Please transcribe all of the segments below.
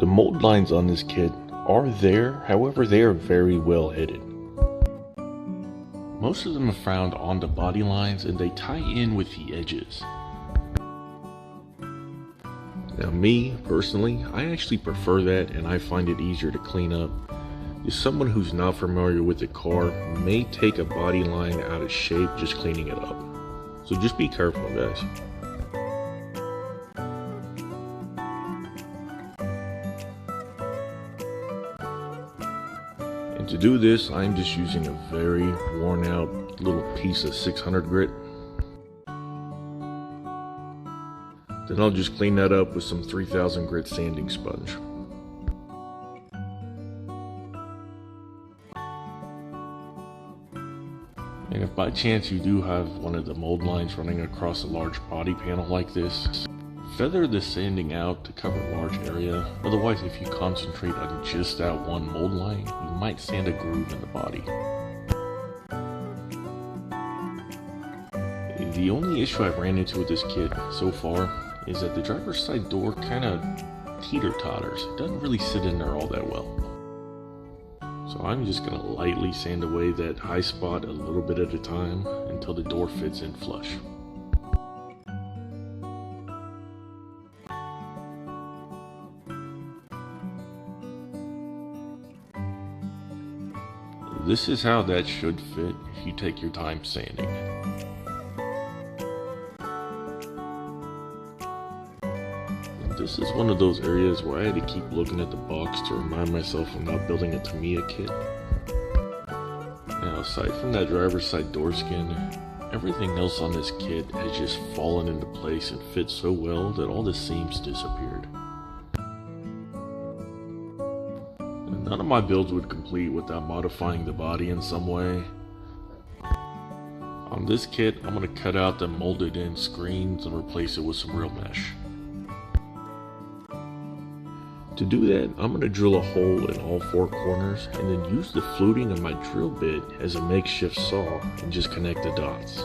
The mold lines on this kit are there, however they are very well hidden. Most of them are found on the body lines and they tie in with the edges. Now me, personally, I actually prefer that and I find it easier to clean up. If someone who's not familiar with the car may take a body line out of shape just cleaning it up. So just be careful, guys. And to do this, I'm just using a very worn out little piece of 600 grit. Then I'll just clean that up with some 3000 grit sanding sponge. And if by chance you do have one of the mold lines running across a large body panel like this, feather the sanding out to cover a large area. Otherwise, if you concentrate on just that one mold line, you might sand a groove in the body. The only issue I've ran into with this kit so far is that the driver's side door kind of teeter-totters. It doesn't really sit in there all that well. So I'm just going to lightly sand away that high spot a little bit at a time until the door fits in flush. This is how that should fit if you take your time sanding. This is one of those areas where I had to keep looking at the box to remind myself I'm not building a Tamiya kit. Now, aside from that driver's side door skin, everything else on this kit has just fallen into place and fits so well that all the seams disappeared. And none of my builds would complete without modifying the body in some way. On this kit, I'm going to cut out the molded in screens and replace it with some real mesh. To do that, I'm going to drill a hole in all four corners and then use the fluting of my drill bit as a makeshift saw and just connect the dots.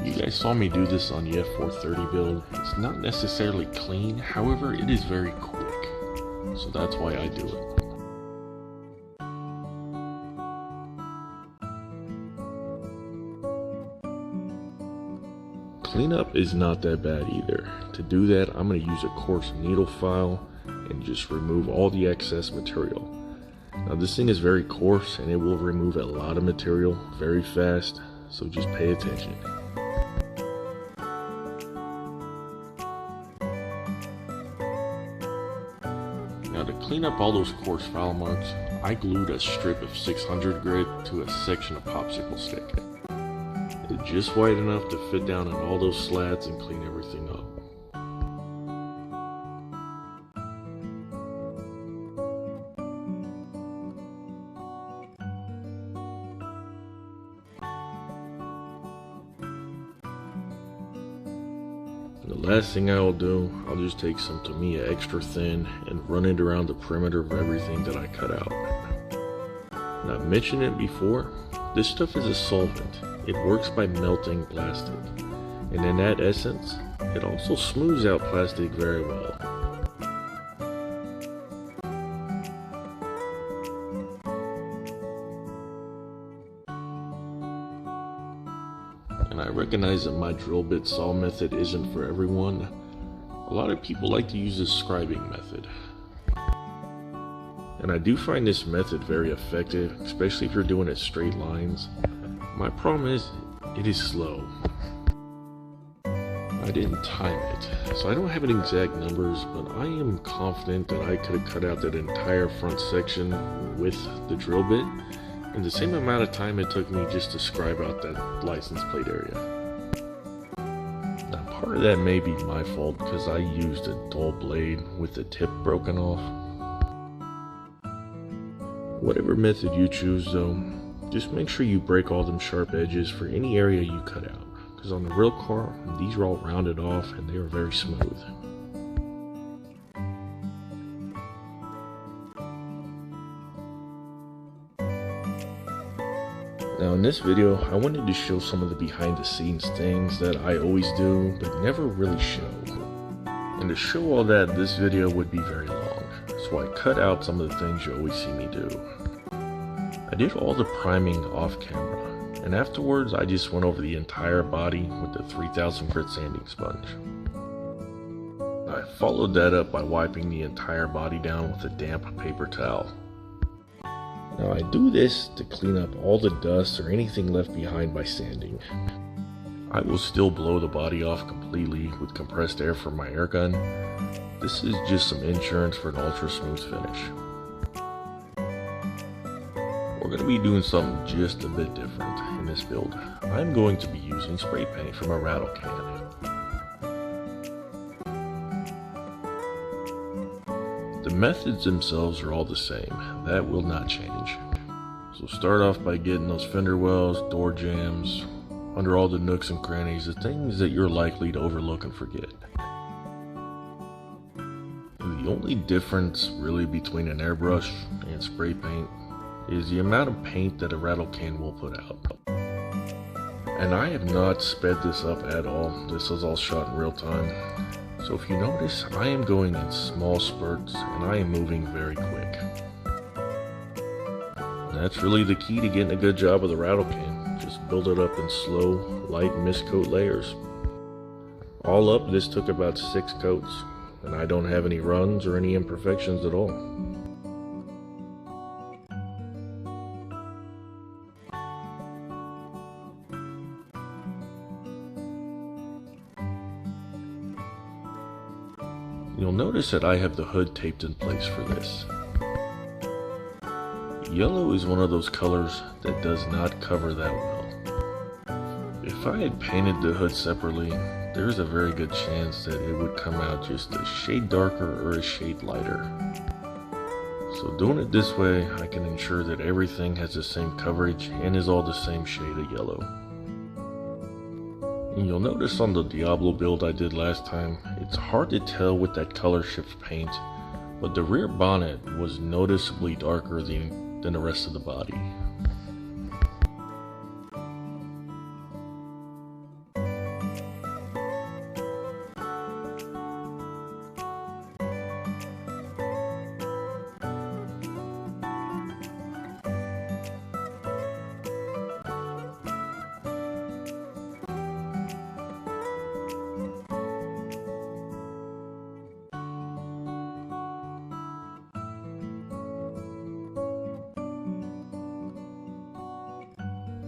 You guys saw me do this on the F430 build. It's not necessarily clean, however it is very quick, so that's why I do it. Cleanup is not that bad either. To do that, I'm going to use a coarse needle file and just remove all the excess material. Now this thing is very coarse and it will remove a lot of material very fast, so just pay attention. Now to clean up all those coarse file marks, I glued a strip of 600 grit to a section of popsicle stick. It's just wide enough to fit down on all those slats and clean everything up. And the last thing I will do, I'll just take some Tamiya extra thin and run it around the perimeter of everything that I cut out. Now I've mentioned it before, this stuff is a solvent. It works by melting plastic, and in that essence, it also smooths out plastic very well. And I recognize that my drill bit saw method isn't for everyone. A lot of people like to use the scribing method. And I do find this method very effective, especially if you're doing it straight lines. My problem is, it is slow. I didn't time it, so I don't have any exact numbers, but I am confident that I could have cut out that entire front section with the drill bit in the same amount of time it took me just to scribe out that license plate area. Now part of that may be my fault because I used a dull blade with the tip broken off. Whatever method you choose though, just make sure you break all them sharp edges for any area you cut out, because on the real car, these are all rounded off and they are very smooth. Now in this video, I wanted to show some of the behind the scenes things that I always do, but never really show. And to show all that, this video would be very long, so I cut out some of the things you always see me do. I did all the priming off camera, and afterwards I just went over the entire body with the 3000 grit sanding sponge. I followed that up by wiping the entire body down with a damp paper towel. Now I do this to clean up all the dust or anything left behind by sanding. I will still blow the body off completely with compressed air from my air gun. This is just some insurance for an ultra smooth finish. We're going to be doing something just a bit different in this build. I'm going to be using spray paint from a rattle can. The methods themselves are all the same, that will not change. So start off by getting those fender wells, door jambs, under all the nooks and crannies, the things that you're likely to overlook and forget. The only difference really between an airbrush and spray paint is the amount of paint that a rattle can will put out. And I have not sped this up at all, this is all shot in real time. So if you notice, I am going in small spurts and I am moving very quick. And that's really the key to getting a good job of the rattle can. Just build it up in slow, light mist coat layers. All up, this took about 6 coats, and I don't have any runs or any imperfections at all. You'll notice that I have the hood taped in place for this. Yellow is one of those colors that does not cover that well. If I had painted the hood separately, there's a very good chance that it would come out just a shade darker or a shade lighter. So doing it this way, I can ensure that everything has the same coverage and is all the same shade of yellow. And you'll notice on the Diablo build I did last time, it's hard to tell with that color shift paint, but the rear bonnet was noticeably darker than the rest of the body.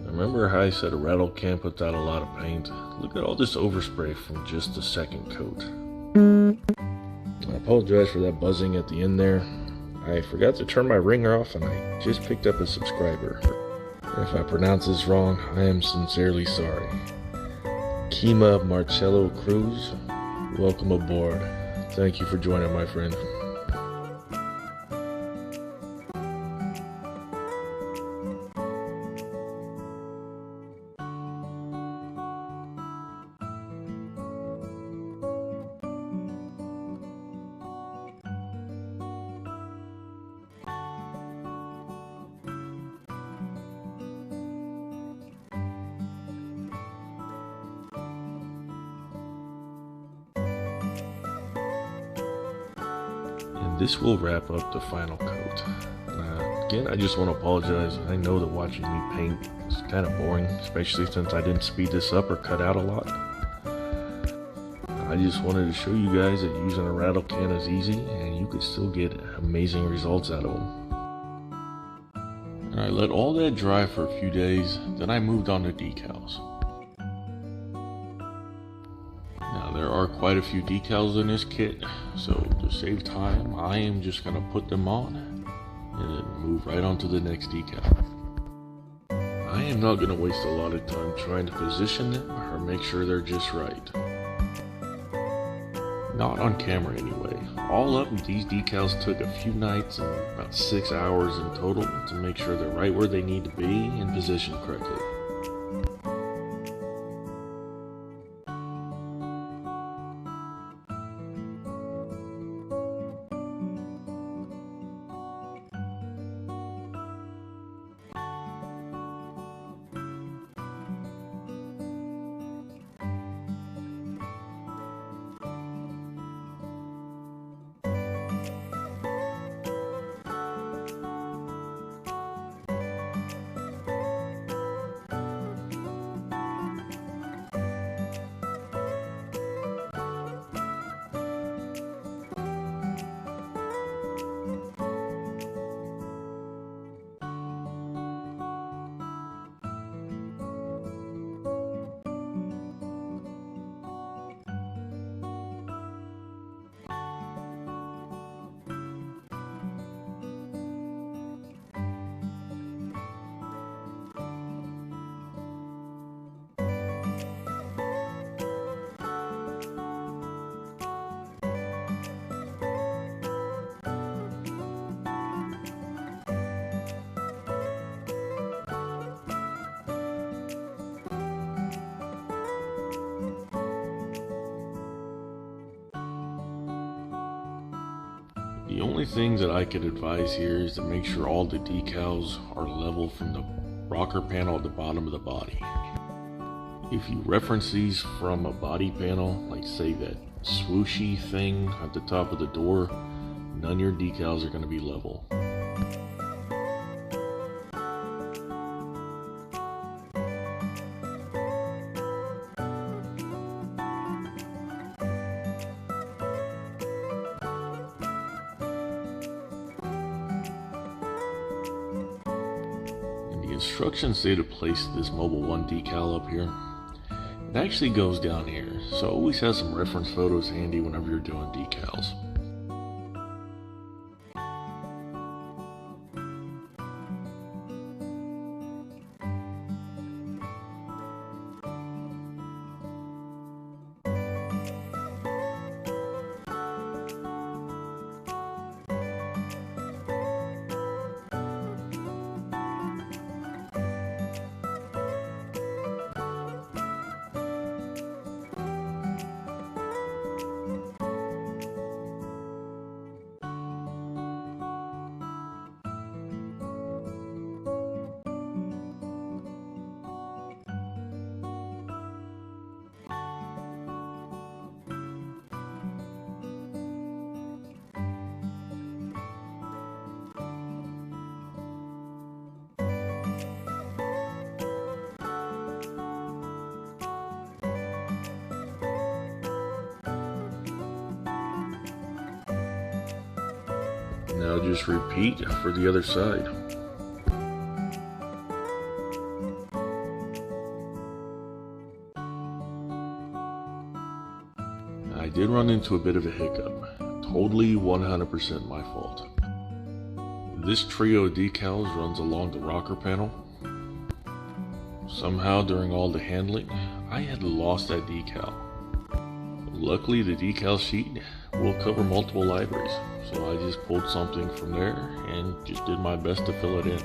Remember how I said a rattle can puts out a lot of paint? Look at all this overspray from just the second coat. I apologize for that buzzing at the end there. I forgot to turn my ringer off and I just picked up a subscriber. If I pronounce this wrong, I am sincerely sorry. Kima Marcello Cruz, welcome aboard. Thank you for joining, my friend. This will wrap up the final coat. Again, I just want to apologize. I know that watching me paint is kind of boring, especially since I didn't speed this up or cut out a lot. I just wanted to show you guys that using a rattle can is easy and you can still get amazing results out of them. And I let all that dry for a few days, then I moved on to decals. There are quite a few decals in this kit, so to save time, I am just going to put them on and then move right on to the next decal. I am not going to waste a lot of time trying to position them or make sure they're just right. Not on camera anyway. All up, these decals took a few nights and about 6 hours in total to make sure they're right where they need to be and positioned correctly. The only thing that I could advise here is to make sure all the decals are level from the rocker panel at the bottom of the body. If you reference these from a body panel, like say that swooshy thing at the top of the door, none of your decals are going to be level. Instructions say to place this Mobile 1 decal up here. It actually goes down here, so always have some reference photos handy whenever you're doing decals. Now just repeat for the other side. I did run into a bit of a hiccup. Totally 100% my fault. This trio of decals runs along the rocker panel. Somehow during all the handling, I had lost that decal. Luckily the decal sheet will cover multiple libraries, so I just pulled something from there and just did my best to fill it in.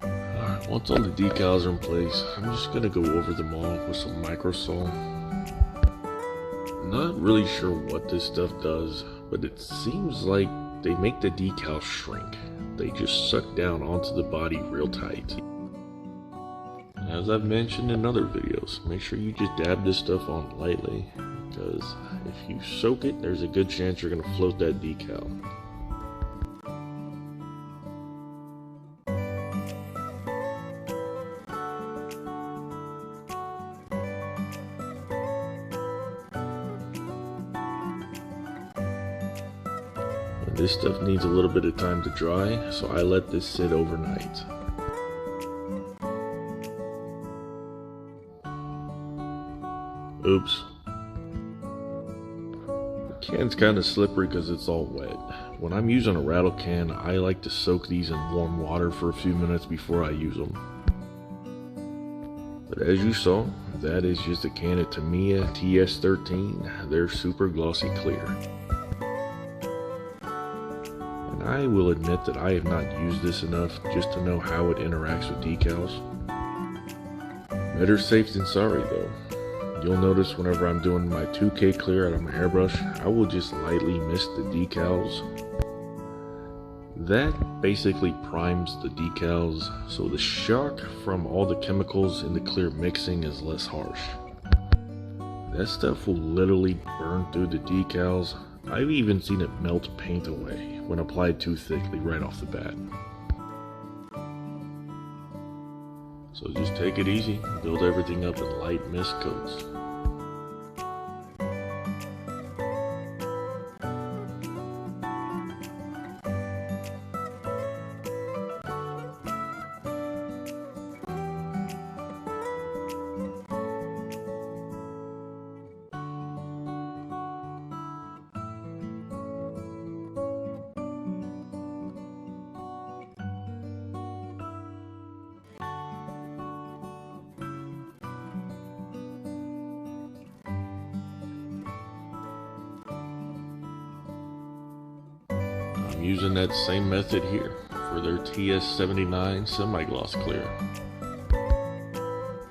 Alright, once all the decals are in place, I'm just going to go over them all with some microsol. Not really sure what this stuff does, but it seems like they make the decal shrink. They just suck down onto the body real tight. As I've mentioned in other videos, make sure you just dab this stuff on lightly, because if you soak it, there's a good chance you're going to float that decal. And this stuff needs a little bit of time to dry, so I let this sit overnight. Oops. The can's kind of slippery because it's all wet. When I'm using a rattle can, I like to soak these in warm water for a few minutes before I use them. But as you saw, that is just a can of Tamiya TS13. They're super glossy clear. And I will admit that I have not used this enough just to know how it interacts with decals. Better safe than sorry though. You'll notice whenever I'm doing my 2K clear out of my hairbrush, I will just lightly mist the decals. That basically primes the decals, so the shock from all the chemicals in the clear mixing is less harsh. That stuff will literally burn through the decals. I've even seen it melt paint away when applied too thickly right off the bat. So just take it easy, build everything up in light mist coats. I'm using that same method here for their TS79 semi-gloss clear.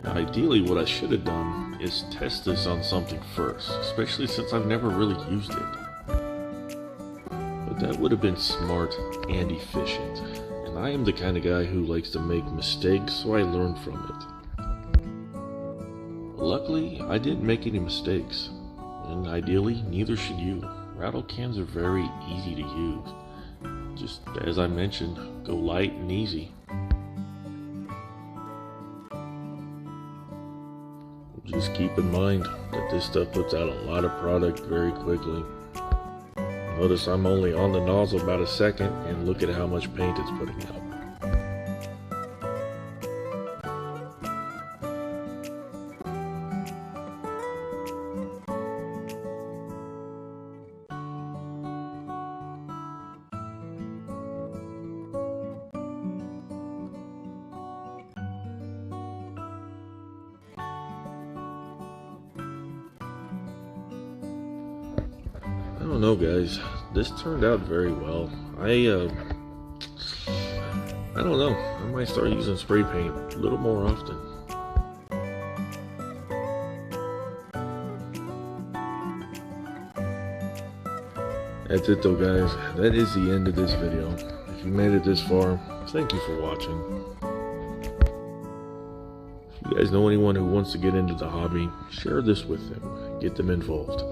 Now ideally what I should have done is test this on something first, especially since I've never really used it. But that would have been smart and efficient, and I am the kind of guy who likes to make mistakes, so I learn from it. Luckily, I didn't make any mistakes, and ideally, neither should you. Rattle cans are very easy to use. Just as I mentioned, go light and easy. Just keep in mind that this stuff puts out a lot of product very quickly. Notice I'm only on the nozzle about a second, and look at how much paint it's putting out. I don't know, guys, this turned out very well. I don't know, I might start using spray paint a little more often. That's it though, guys. That is the end of this video. If you made it this far, thank you for watching. If you guys know anyone who wants to get into the hobby, share this with them. Get them involved.